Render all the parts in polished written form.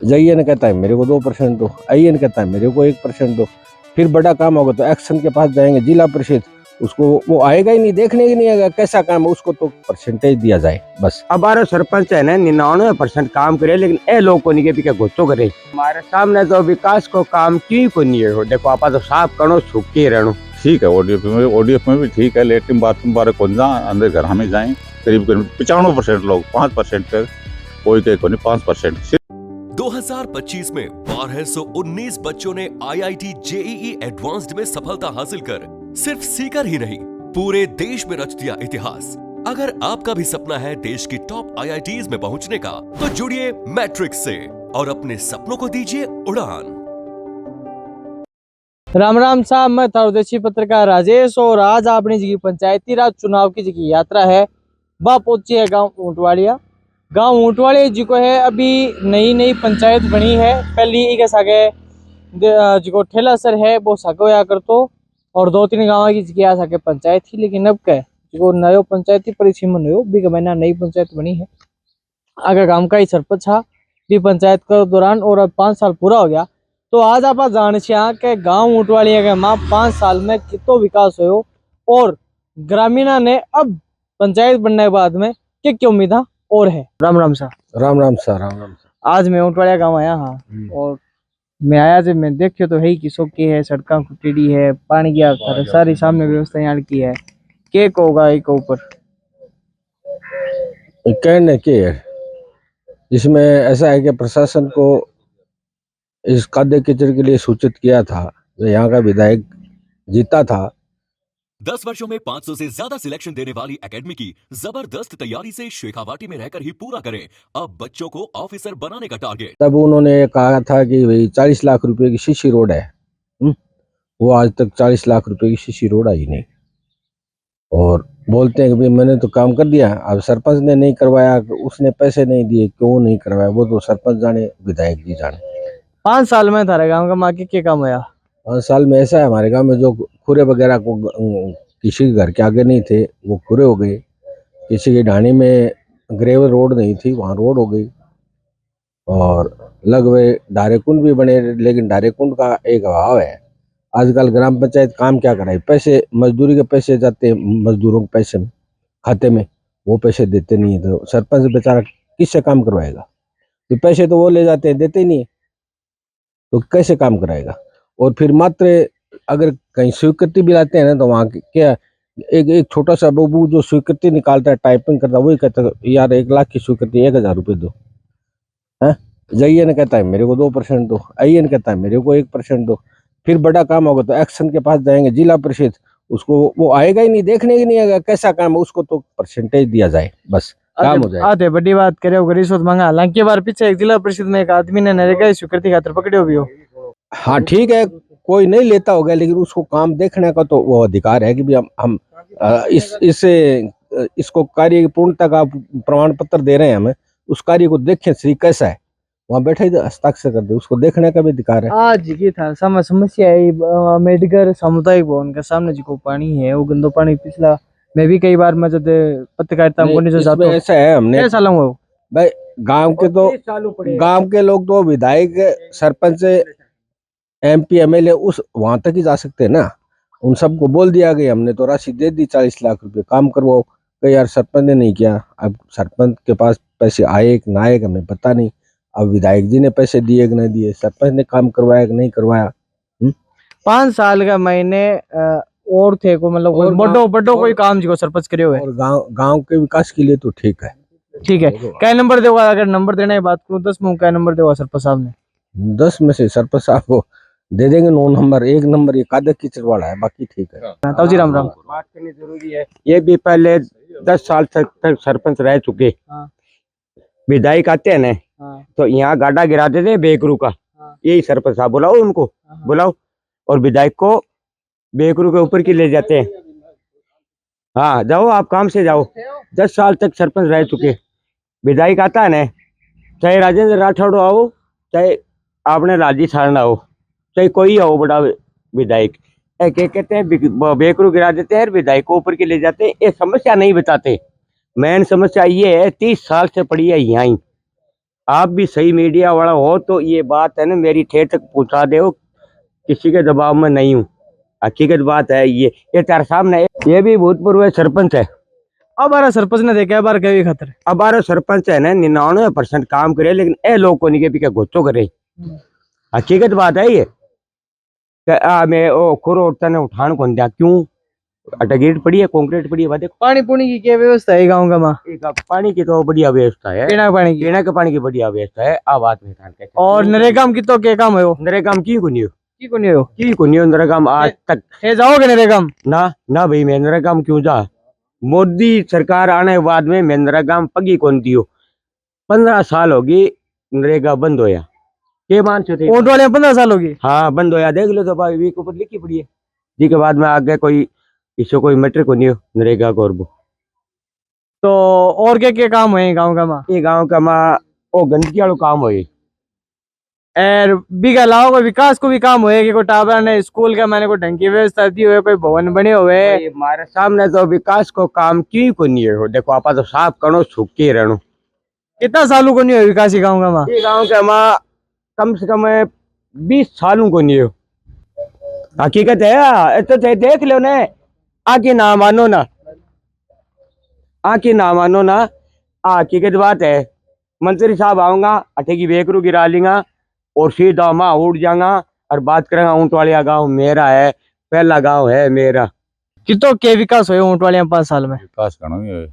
जयन कहता है मेरे को 2% दो, अयन कहता है मेरे को 1% दो। फिर बड़ा काम होगा तो एक्शन के पास जाएंगे, जिला परिषद, उसको वो आएगा ही नहीं, देखने ही नहीं आएगा कैसा काम है, उसको तो परसेंटेज दिया जाए बस। हमारा सरपंच है ना 99% काम करे, लेकिन ए लोग को नहीं के पीछे घुसो करे। हमारे सामने तो विकास को काम क्यों को नहीं है। देखो आप तो साफ करो, सूखे रहनो। ठीक है, ओडीएफ में भी ठीक है, लेटरिन बाथरूम बारे कौन जा अंदर घर हमें जाए। करीब 95% लोग, 5% का कोई के कोई 5%। 2025 में 1219 बच्चों ने आईआईटी जेईई एडवांस्ड में सफलता हासिल कर सिर्फ सीकर ही नहीं पूरे देश में रच दिया इतिहास। अगर आपका भी सपना है देश की टॉप आईआईटीज में पहुंचने का, तो जुड़िए मैट्रिक्स से और अपने सपनों को दीजिए उड़ान। राम राम साहब, मैं थारूदेशी पत्रकार राजेश और आज अपनी जी पंचायती राज चुनाव की जी यात्रा है वह पहुंची है गांव ऊंटवाड़िया। गांव ऊंटवाड़िया जी को है अभी नई पंचायत बनी है। पहली एक सागे जो ठेला सर है वो सागे होया करतो और 2-3 गाँव की जी सागे पंचायत थी, लेकिन अब क्या जो नयो पंचायती परिसीमन हो बी महीना नई पंचायत बनी है। आगे गांव का ही सरपंच था बी पंचायत के दौरान और अब 5 साल पूरा हो गया। तो आज आप जान के गांव ऊंटवाड़िया के मां 5 साल में कितो विकास हो और ग्रामीणा ने अब पंचायत बनने के बाद में क्या उम्मीद और है। राम राम सा। राम राम सा, राम राम सा। आज मैं ऊंटवाड़िया गांव आया हाँ, और मैं आया जब मैं देखियो तो है कि सोके है, सड़का फुटेड़ी है, पानी की आकर सारी सामने व्यवस्था यहाँ की है। के होगा एक ऊपर कहने के है इसमें ऐसा है कि प्रशासन को इस खाद्य किचड़ के लिए सूचित किया था। जो यहाँ का विधायक जीता था, 10 वर्षों में 500 से ज्यादा सिलेक्शन देने वाली एकेडमी की जबरदस्त तैयारी से शेखावाटी में रहकर ही पूरा करें अब बच्चों को ऑफिसर बनाने का टारगेट। तब उन्होंने कहा था कि भाई 40 लाख रुपए की सीसी रोड है। वो आज तक 40 लाख रुपए की सीसी रोड आई नहीं, और बोलते हैं कि भाई मैंने तो काम कर दिया। अब सरपंच ने नहीं करवाया, उसने पैसे नहीं दिए, क्यों नहीं करवाया वो तो सरपंच जाने, विधायक जी जाने। 5 साल में थारे गांव का माँ के क्या काम होया? 5 साल में ऐसा है हमारे गांव में जो खुरे वगैरह को किसी के घर के आगे नहीं थे वो खुरे हो गए, किसी की ढाणी में ग्रेवल रोड नहीं थी वहाँ रोड हो गई, और लगभग डारेकुंड भी बने, लेकिन डारेकुंड का एक अभाव है। आजकल ग्राम पंचायत काम क्या कराई, पैसे मजदूरी के पैसे जाते हैं मजदूरों के पैसे में खाते में, वो पैसे देते नहीं है, तो सरपंच बेचारा किससे काम करवाएगा? तो पैसे तो वो ले जाते हैं, देते ही नहीं, तो कैसे काम कराएगा? और फिर मात्र अगर कहीं स्वीकृति भी लाते हैं ना, तो वहाँ क्या एक छोटा सा बबू जो स्वीकृति निकालता है, टाइपिंग करता है, वही कहता है यार 1 लाख की स्वीकृति 1000 रुपये दो। है जयन कहता है मेरे को 2% दो, अयन कहता है मेरे को 1% दो। फिर बड़ा काम होगा तो एक्शन के पास जाएंगे, जिला परिषद, उसको वो आएगा ही नहीं, देखने ही नहीं आएगा कैसा काम है, उसको तो परसेंटेज दिया जाए बस, काम हो जाए। आते बड़ी बात करे रिश्वत मांगा। हालांकि बार पीछे एक जिला परिषद में एक आदमी ने नरेगा स्वीकृति खातर पकड़े भी हो। हाँ ठीक है, कोई नहीं लेता होगा, लेकिन उसको काम देखने का तो वो अधिकार है कि भी हम इसको कार्य की पूर्णता का प्रमाण पत्र दे रहे हैं, हमें उस कार्य को देखें श्री कैसा है, वहाँ बैठे हस्ताक्षर कर दे, उसको देखने का भी अधिकार है। आज की था समस्या है अम्बेडकर सामुदायिक भवन के सामने जो पानी है वो गंदो पानी पिछला मैं भी कई बार मैं जब पत्रकारिता में ऐसा है, हमने सालों हुआ भाई गांव के लोग तो विधायक सरपंच MP MLA उस वहां तक ही जा सकते हैं ना, उन सबको बोल दिया गया, हमने तो राशि दे दी 40 लाख रुपए, काम करवाओ। कई यार सरपंच ने नहीं किया, अब सरपंच के पास पैसे आए कि ना आए हमें पता नहीं, अब विधायक जी ने पैसे दिए कि नहीं दिए, सरपंच ने काम करवाया कि नहीं करवाया। 5 साल का महीने और थे को मतलब बड़ो कोई काम जो सरपंच करे हुए और गांव के विकास के लिए तो ठीक है। ठीक है, क्या नंबर देगा? अगर नंबर देने की बात करूँ 10 में क्या नंबर देगा सरपंच साहब ने? 10 में से सरपंच साहब को दे देंगे 9 नंबर। 1 नंबर ये कादर कीचड़ वाला है, बाकी ठीक है। ताऊजी राम राम। बात करनी जरूरी है। ये भी पहले 10 साल तक सरपंच रह चुके। विधायक आते हैं ना, तो यहाँ गाड़ा गिरा देते बेकरू का। यही सरपंच साहब बुलाओ उनको, बुलाओ, और विधायक को बेकरू के ऊपर की ले जाते हैं। हाँ जाओ, आप काम से जाओ। 10 साल तक सरपंच रह चुके। विधायक आता है ना, चाहे राजेंद्र राठौड़ आओ, चाहे आपने राजी छाड़ना हो, चाहे कोई हो बड़ा विधायक, क्या कहते हैं बेकरू गिरा देते हैं, विधायक को ऊपर के ले जाते हैं। ये समस्या नहीं बताते। मेन समस्या ये है 30 साल से पड़ी है यहाँ ही। आप भी सही मीडिया वाला हो तो ये बात है ना मेरी ठेठ तक पहुंचा दो, किसी के दबाव में नहीं हूँ, हकीकत बात है। ये तेरे सामने ये भी भूतपूर्व सरपंच है। अब बारह सरपंच ने देखा बार कभी खतर अब हमारे सरपंच है ना 99% काम करे, लेकिन ए लोग को नहीं के पीछे घोचो करे। हकीकत बात है ये मैं ओ खुरो उठता ने उठान कौन दिया क्यों, अटगेट पड़ी है, कंक्रीट पड़ी है, देखो पानी पुनी की क्या व्यवस्था है गाँव का माँ? पानी की तो बढ़िया व्यवस्था है, पीना पानी की, पीने के पानी की बढ़िया व्यवस्था है। आ बात में और नरेगा में कितो क्या काम है वो? नरेगा में की को नहीं हो नरेगा में आज तक हे जाओगे नरेगा में? ना भाई मैं नरेगा में क्यों जा, मोदी सरकार आने के बाद में नरेगा में पगी कौन दियो। 15 साल होगी नरेगा बंद होया, के मान थे ऊँट वाले 15 साल होगी। हाँ बंद होया, देख लो तो भाई वीक ऊपर लिखी पड़ी है जी के बाद में आगे कोई इसको कोई मैटर को नहीं हो नरेगा को। और तो और क्या काम है गाँव का माँ? ये गांव का माँ वो गंदगी वालों काम होए, और बिगा अलावा कोई विकास को भी काम होए कि कोई टावर ने स्कूल का मैंने कोई ढंग की व्यवस्था दी हुए, कोई भवन बने हुए? हमारे सामने तो विकास को काम क्यों को नहीं है। देखो आप तो साफ करो सूखे रहनो, कितना सालों को नहीं हो विकास ही गाँव का माँ? ये गांव का माँ कम से कम 20 सालों को नहीं हो। हकीकत है तो देख लो ना, आके ना मानो ना, आके ना मानो ना, हकीकत बात है। मंत्री साहब आऊंगा अठे की बेकरू गिरा लेंगा और सीधा माँ उड़ जाऊंगा और बात करेंगे ऊँट वालिया गाँव मेरा है, पहला गाँव है मेरा। कितो के विकास हुए ऊँट वाले 5 साल में? विकास करना ही है।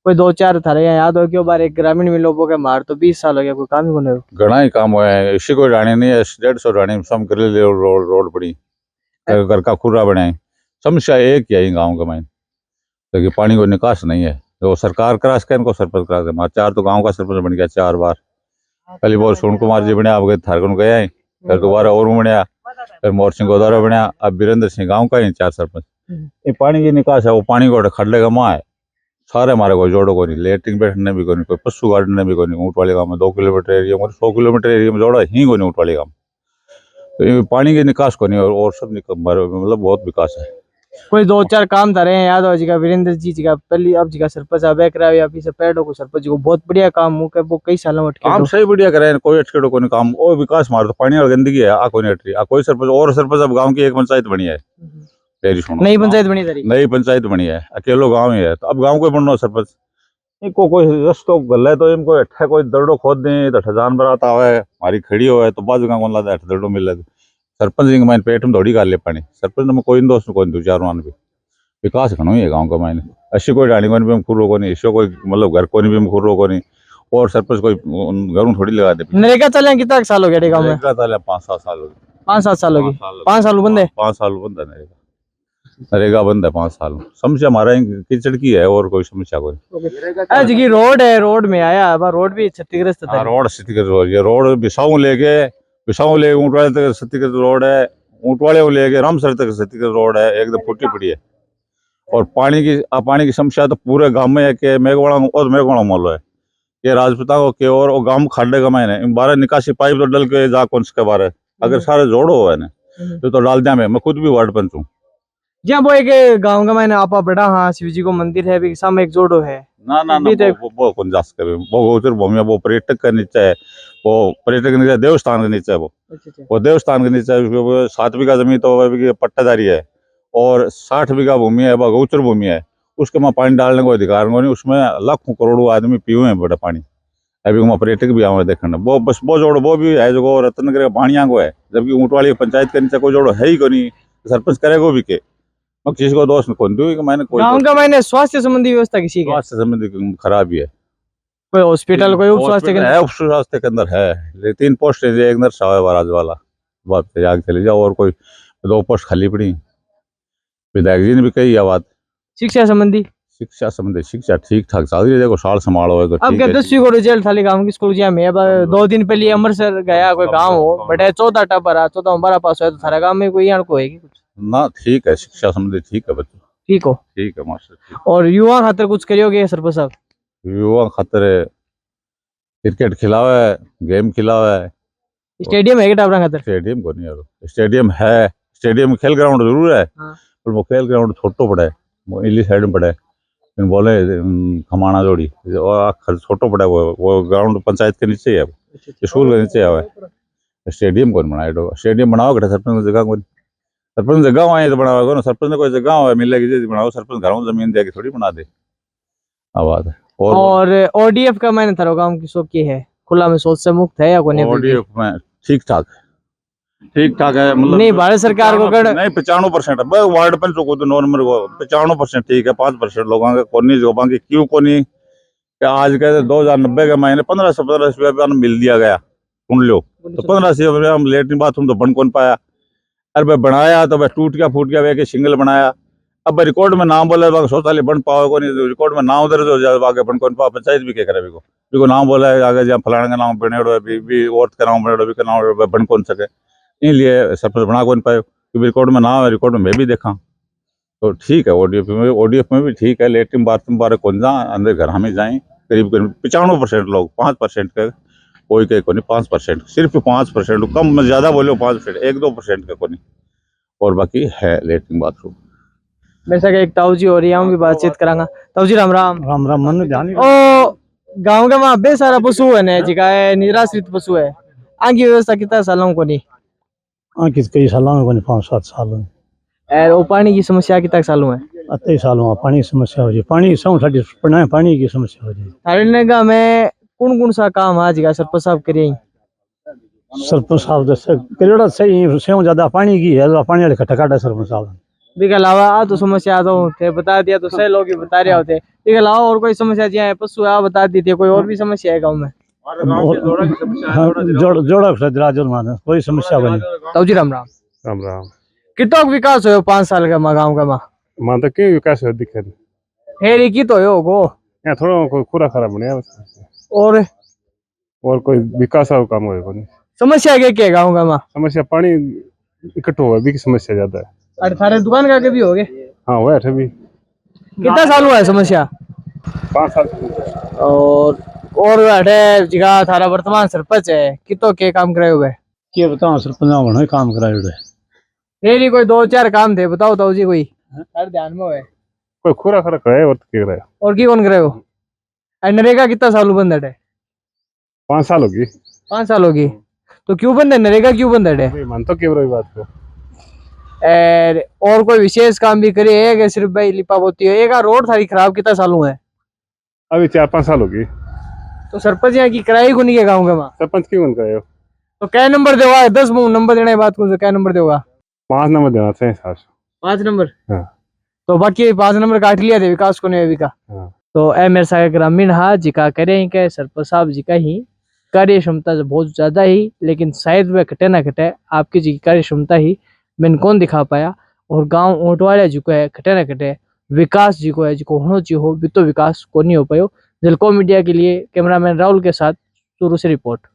कोई 2-4 थारे यहाँ याद हो क्यों बार एक ग्रामीण में लोगों के मार तो 20 साल हो गया, कोई काम ही नहीं हो। घना ही काम हुआ है, इसी को रानी नहीं है, 150 रानी सम कर ले रोड पड़ी, घर का खुरा बनाए। समस्या एक ही है गाँव का माइन, तो पानी को निकास नहीं है, तो सरकार करास के इनको सरपंच करा दे। 4 तो गाँव का सरपंच बन गया 4 बार, पहली बार सोन कुमार जी बनया, अब थारगन गया है, फिर दोबारा और बनया, फिर मोर सिंह गोदारा बनया, अब वीरेंद्र सिंह गाँव का ही 4 सरपंच। ये पानी की निकास है, वो पानी को खड़ले का माँ है, सारे हमारे को जोड़ो को नहीं, लेटरिन बैठने भी को नहीं, कोई पशु गार्डन ने भी को नहीं। ऊँट वाले गाँव में 2 किलोमीटर एरिया में 100 किलोमीटर एरिया में जोड़ा ही को नहीं ऊँट वाले गाँव। तो ये पानी की निकास को नहीं, और सब मतलब बहुत विकास है। कोई 2-4 काम थारे हैं याद हो जी का वीरेंद्र जी का पहली अब जी का सरपंच अब करा या पीछे पेड़ों को सरपंच को बहुत बढ़िया काम मुके वो कई सालों में काम सही बढ़िया करे, कोई अटकेड़ो को नहीं काम, और विकास मार तो पानी और गंदगी है आ कोई नहीं अटरी, आ कोई सरपंच और सरपंच अब गाँव की एक पंचायत बनी है, नई पंचायत बनी थारी, नई पंचायत बनी है, अकेलो गाँव ही है, तो अब गाँव को बनना सरपंच। इनको कोई रस्तो गल तो इनको अठे कोई दरडो खोद दे तो अठे जानवर आता है हमारी खड़ी हो तो बाजू गाँव को लाता अठे दरडो मिले, सरपंच जी के माइन पेट में दौड़ी कर ले पानी, सरपंच में कोई दोस्त कोई दो चार मान भी विकास घणो ही है गाँव का माइन। अच्छी कोई डाणी को नहीं खुर्रो को नहीं, इसको कोई मतलब घर को नहीं खुर्रो को नहीं, और सरपंच कोई घर थोड़ी लगा दे। नरेगा चले कितना साल हो गया गाँव में? 5-7 साल हो गए, 5-7 साल होगी, 5 साल बंद है, 5 साल बंद है नरेगा, नरेगा बंद है 5 साल। समस्या हमारा कीचड़ की है, और कोई समस्या कोई। आज की रोड है, रोड में आया अब रोड भी क्षतिग्रस्त था। रोड क्षतिग्रस्त हो रही है, रोड बिसाऊ ले ऊँट वाले तक क्षतिग्रस्त रोड है, ऊँट वाले लेके रामसर तक क्षतिग्रस्त रोड है, एकदम फूटी पड़ी है। और पानी की समस्या तो पूरे गांव में है कि मेघवाड़ा और मेघवाड़ा मोलो है, ये राजपूता को के और गांव खाडे का मैंने बारह निकासी पाइप तो डल के जा कौन के बारे अगर सारे जोड़ो है ना तो डाल दिया। मैं खुद भी वार्ड पंच हूँ। जहाँ वो एक गाँव का मैंने आपा बड़ा हाँ शिव जी को मंदिर है भी सामने एक जोड़ो है ना वो कौन जा सके, वो गोचर भूमि है, वो पर्यटक के नीचे है, वो पर्यटक के नीचे देवस्थान के नीचे है, वो देवस्थान के नीचे 7 बीघा जमीन तो पट्टादारी है, और 60 बीघा भूमि है, वो गौचर भूमि है, उसके वहाँ पानी डालने को अधिकार नहीं, उसमें लाखों करोड़ों आदमी पीवे हैं बड़ा पानी, अभी वहाँ पर्यटक भी आवे देखने। वो बस वो जोड़ो वो भी है जो रत्नगर पानिया को है, जबकि ऊँट वाली पंचायत के नीचे कोई जोड़ो है ही को नहीं, सरपंच करेगा भी के मैं किसी को दोष कौन दूँ कि मैंने कोई गाँव का मैंने स्वास्थ्य संबंधी व्यवस्था किसी का स्वास्थ्य संबंधी खराबी है, कोई हॉस्पिटल कोई उप स्वास्थ्य है, उप स्वास्थ्य केंद्र है, 3 पोस्ट है, एक नर्स राज वाला बात से आगे चले जाओ, और कोई 2 पोस्ट खाली पड़ी। विधायक जी ने भी कही है बात। शिक्षा संबंधी शिक्षा ठीक ठाक चल रही है, देखो साल संभालो है तो अब क्या 10वीं को रिजल्ट थाली गाँव की स्कूल जिया में 2 दिन पहले अमृतसर गया कोई गाँव हो बटे 14 टपर 14 12 पास हुआ तो थारा गाँव में कोई यहाँ को है ना, ठीक है शिक्षा संबंधी ठीक है बच्चों, ठीक हो, ठीक है मास्टर ठीक। और युवा खातर कुछ करियोगे सरपंच साहब? युवा खातर क्रिकेट खिलावे, गेम खिलावे, स्टेडियम है क्या टावरा खातर? स्टेडियम को नहीं यार, स्टेडियम है, स्टेडियम खेल ग्राउंड जरूर है, पर वो खेल ग्राउंड छोटो पड़ा है, वो इली साइड में पड़ा है, बोले खमाना जोड़ी और छोटो पड़ा है, वो ग्राउंड पंचायत के नीचे ही है। स्कूल के नीचे आवे स्टेडियम कौन बनाए स्टेडियम बनाओ कटे सरपंच जगह को सरपंच जगह आए तो बनाओ ना सरपंच ने कोई जगह हो मिलेगी जी बनाओ सरपंच घरों जमीन दे के थोड़ी बना दे आवाज है और ओडीएफ का मैंने थारो गांव की सो की है खुला में शौच से मुक्त है या कोई नहीं ओडीएफ में ठीक ठाक है मतलब नहीं भारत सरकार को कर नहीं 95% वार्ड पंचों को तो नॉर्मल 95% ठीक है 5% लोगों के कोनी जो बाकी क्यों कोनी कि आज के 2090 के महीने 1500 रुपया मिल दिया गया सुन लो तो 1500 रुपया हम लेटरिन बाथरूम तो बन कौन पाया अरे भाई बनाया तो भाई टूट गया फूट गया वे के सिंगल बनाया अब रिकॉर्ड में नाम बोले शौचालय बन पाओ को नहीं रिकॉर्ड में नाम दर्ज हो जाए आगे बन कौन पाओ पंचायत भी क्या करे बिको नाम बोला है आगे जहाँ फलाने का नाम बनेड़ो है भी औरत का नाम बनेड़ो भी का नाम बन कौन सके इसलिए सरपंच बना कौन पाए क्योंकि रिकॉर्ड में नाम है रिकॉर्ड में मैं भी देखा तो ठीक है ओडीएफ में भी ठीक है लेटरिन बाथरूम बारे कौन जा अंदर घर हमें जाए करीब 95% लोग 5% के कोई के को नहीं 5% सिर्फ 5% कम में ज्यादा बोलो 5% 1-2% का को नहीं और बाकी है लेटरिन बाथरूम मेरे साथ एक ताऊ जी हो रही है हम भी बातचीत करांगा ताऊ जी राम राम राम राम मन ध्यान ओ गांव का वहाँ बे सारा पशु है ने जिका है निराश्रित पशु है आगे व्यवस्था कितना सालों को नहीं किस कई सालों में 5-7 सालों में और वो पानी की समस्या कितना सालों है अत्ते सालों में पानी की समस्या हो जाए पानी सौ साड़ी पढ़ना पानी की समस्या हो जाए थारे नगा में कौन सा काम आज का सरपंच साहब करिए सरपंच साहब दस करेड़ा सही से ज्यादा पानी की है पानी वाले खट्टा काटा सरपंच साहब इसके अलावा आ तो समस्या तो थे बता दिया तो सही लोग ही बता रहे होते इसके अलावा और कोई समस्या जी है पशु आ बता दी थी कोई और भी समस्या है गाँव में जोड़ा कोई समस्या बनी ताऊ जी राम राम राम राम कितना विकास हो 5 साल का माँ गाँव का माँ मान तो क्यों विकास है दिक्कत हेरी की तो हो गो यहाँ थोड़ा कोई पूरा खराब बने और कोई विकास का काम होएगा नहीं समस्या क्या है गाँव का माँ समस्या पानी इकट्ठो हुआ भी समस्या ज्यादा है अरे थारे दुकान का भी हो गए हाँ हुआ है भी कितना साल हुआ है समस्या 5 साल और अठे जिगा थारा वर्तमान सरपंच है कितो के काम कराए हुए क्या बताओ सरपंच बनो काम कराए हुए मेरी कोई 2-4 काम थे बताओ ताऊ जी कोई हर ध्यान में है कोई खूरा खरा कराए और क्या कराए और की कौन करे हो नरेगा कितना साल बंद है 5 साल होगी 5 साल होगी तो क्यों बंद है नरेगा क्यों बंद है मान तो केवल बात को और कोई विशेष काम भी करे है कि सिर्फ भाई लिपा पोती है एक रोड थारी खराब कितना साल हुआ है अभी 4-5 साल होगी तो सरपंच यहाँ की कराई को नहीं है गाँव का सरपंच क्यों बन कराए तो क्या नंबर देगा 10 नंबर देने बात को क्या नंबर देगा 5 नंबर देना चाहिए 5 नंबर हाँ। तो बाकी 5 नंबर काट लिया थे विकास को नहीं विका हाँ। तो ए मेरे साथ ग्रामीण हाँ जिका करे के सरपंच साहब जी का ही कार्य क्षमता बहुत ज्यादा ही लेकिन शायद वह घटे ना घटे आपकी जी कार्य क्षमता ही मैंने कौन दिखा पाया और गांव ओटवाड़िया जी को है घटे ना घटे विकास जी को है जी को होना चाहिए हो भी तो विकास को नहीं हो पायो जलको मीडिया के लिए कैमरामैन राहुल के साथ चूरू से रिपोर्ट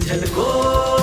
झलको